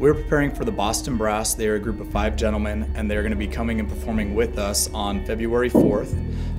We're preparing for the Boston Brass. They are a group of 5 gentlemen, and they're going to be coming and performing with us on February 4th,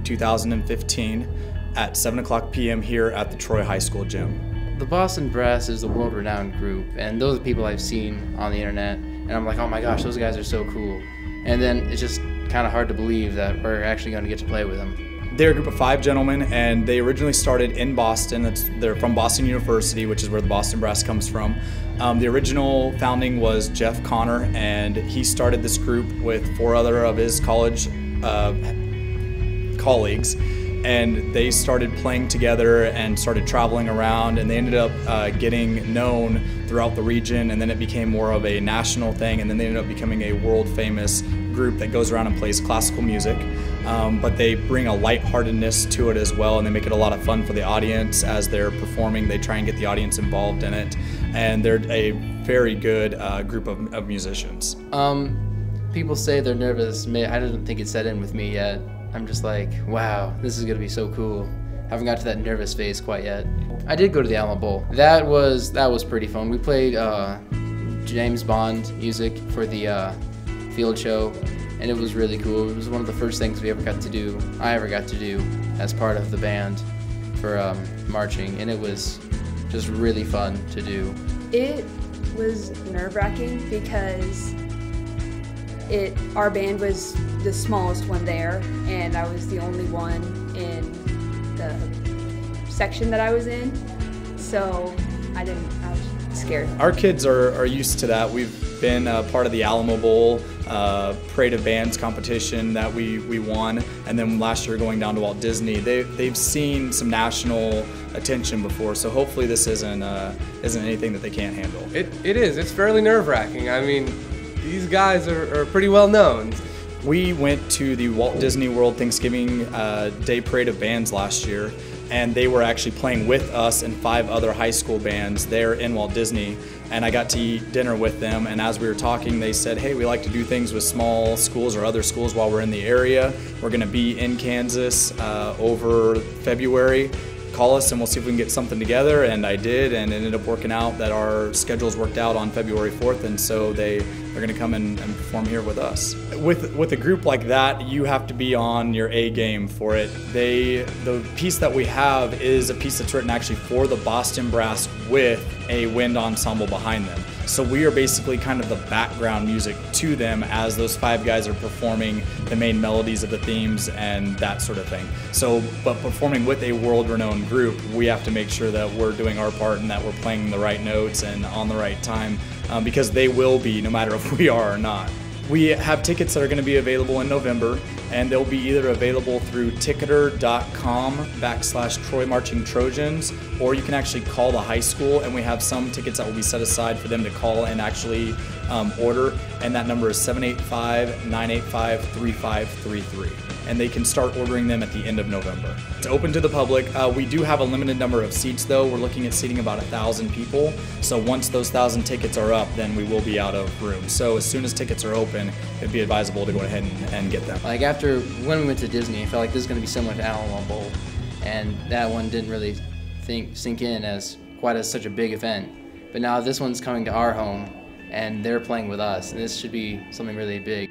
2015 at 7 p.m. here at the Troy High School gym. The Boston Brass is a world-renowned group, and those are people I've seen on the internet, and I'm like, oh my gosh, those guys are so cool. And then it's just kind of hard to believe that we're actually going to get to play with them. They're a group of 5 gentlemen, and they originally started in Boston. They're from Boston University, which is where the Boston Brass comes from. The original founding was Jeff Connor, and he started this group with 4 other of his college colleagues, and they started playing together and started traveling around, and they ended up getting known throughout the region, and then it became more of a national thing, and then they ended up becoming a world-famous group that goes around and plays classical music. But they bring a lightheartedness to it as well, and they make it a lot of fun for the audience as they're performing. They try and get the audience involved in it, and they're a very good group of musicians. People say they're nervous. I don't think it's set in with me yet. I'm just like, wow, this is gonna be so cool. Haven't got to that nervous phase quite yet. I did go to the Alamo Bowl. That was pretty fun. We played James Bond music for the field show, and it was really cool. It was one of the first things I ever got to do as part of the band for marching, and it was just really fun to do. It was nerve-wracking because our band was the smallest one there, and I was the only one in the section that I was in, so I was scared. Our kids are used to that. We've been part of the Alamo Bowl Parade of Bands competition that we won, and then last year going down to Walt Disney. They've seen some national attention before, so hopefully this isn't anything that they can't handle. It is. It's fairly nerve-wracking. I mean, these guys are pretty well known. We went to the Walt Disney World Thanksgiving Day Parade of Bands last year, and they were actually playing with us and 5 other high school bands there in Walt Disney, and I got to eat dinner with them, and as we were talking they said, hey, we like to do things with small schools or other schools while we're in the area. We're going to be in Kansas over February. Call us and we'll see if we can get something together, and I did, and it ended up working out that our schedules worked out on February 4th, and so they're going to come and perform here with us. With a group like that, you have to be on your A game for it. The piece that we have is a piece that's written actually for the Boston Brass with a wind ensemble behind them. So we are basically kind of the background music to them as those 5 guys are performing the main melodies of the themes and that sort of thing. So, but performing with a world-renowned group, we have to make sure that we're doing our part and that we're playing the right notes and on the right time, because they will be, no matter if we are or not. We have tickets that are going to be available in November, and they'll be either available through ticketer.com/Troy Marching Trojans, or you can actually call the high school, and we have some tickets that will be set aside for them to call and actually order, and that number is 785-985-3533. And they can start ordering them at the end of November. It's open to the public. We do have a limited number of seats though. We're looking at seating about 1,000 people. So once those 1,000 tickets are up, then we will be out of room. So as soon as tickets are open, it'd be advisable to go ahead and get them. Like when we went to Disney, I felt like this is going to be similar to Alamo Bowl, and that one didn't really sink in as such a big event. But now this one's coming to our home, and they're playing with us, and this should be something really big.